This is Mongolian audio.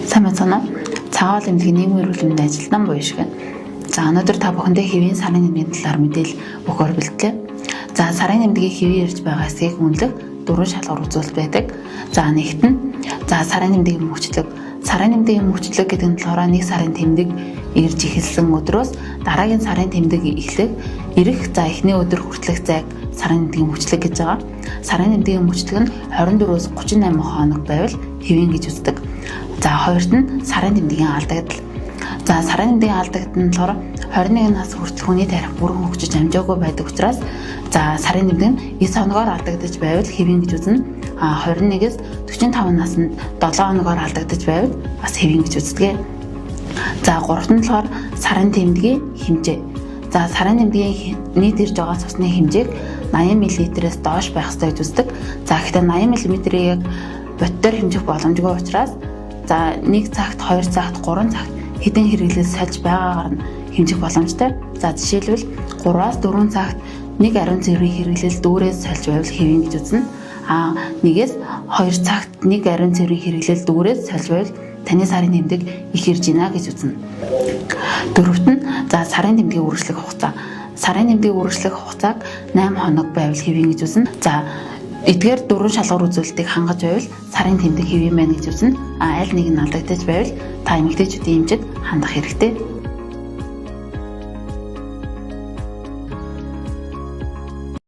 Сайн байна уу? Цагаал эмнэлгийн нийгмийн эрүүл мэндийн ажилтнаа буюу шиг. За өнөөдөр та бүхэндээ хэвийн сарын нэмгийн талаар мэдээлэл өгөхөөр бэлтлээ. За сарын нэмгийн хэвийн ирж байгаа эсгийг үнэлэх дөрвөн шалгуур үзүүлэлт байдаг. За нэгт нь сарын нэмгийн мөчлөг. Сарын нэмгийн мөчлөг гэдэг нь болохоор нэг сарын тэмдэг ирж эхэлсэн өдрөөс дараагийн сарын тэмдэг эхлэх ирэх эхний өдөр хүртэлх зайг сарын нэмгийн мөчлөг гэж байгаа. Сарын нэмгийн мөчлөг нь 24-өөс 38 хоног байвал хэвийн гэж үздэг. За хоёрт нь сарын тэмдгийн алдагдал. За сарын тэмдгийн алдагдал нь болохоор 21 нас хүртэл хүний тарих бүрэн хөгжиж амжаагүй байдаг учраас сарын тэмдэг нь 9 хоногоор алдагдаж байвал хэвийн гэж үзнэ. 21-ээс 45 наснд 7 хоногоор алдагдаж байвал бас хэвийн гэж үздэг. За гуравт нь болохоор сарын тэмдгийн хэмжээ. За сарын тэмдгийн нийт ирж байгаа цусны хэмжээг 80 мл-ээс доош байх ёстой гэж үздэг. За гэхдээ 80 мл-ийг яг бодитоор хэмжих боломжгүй учраас1 цагт, 2 цагт, 3 цагт хэдэн хэрэглээс сольж байгаагаар нь хэмжих боломжтой. За жишээлбэл 3-аас 4 цагт нэг ариун цэврийн хэрэглэл дүүрээс сольж байвал хэвийн гэж үзнэ. 1-ээс 2 цагт нэг ариун цэврийн хэрэглэл дүүрээс сольж байвал таны сарын тэмдэг их ирж байна гэж үзнэ. Дөрөвт нь сарын тэмдгийн үргэлжлэх хугацаа. Сарын тэмдгийн үргэлжлэх хугацааг 8 хоног байвал хэвийн гэж үзнэ. Эдгээр дөрвөн шалгуур үзүүлэлтийг хангаж байвал сарын тэмдэг хэвийн байна гэж үзнэ. Аль нэг нь алдагдаж байвал та эмэгтэйчүүдийн эмчэд хандах хэрэгтэй.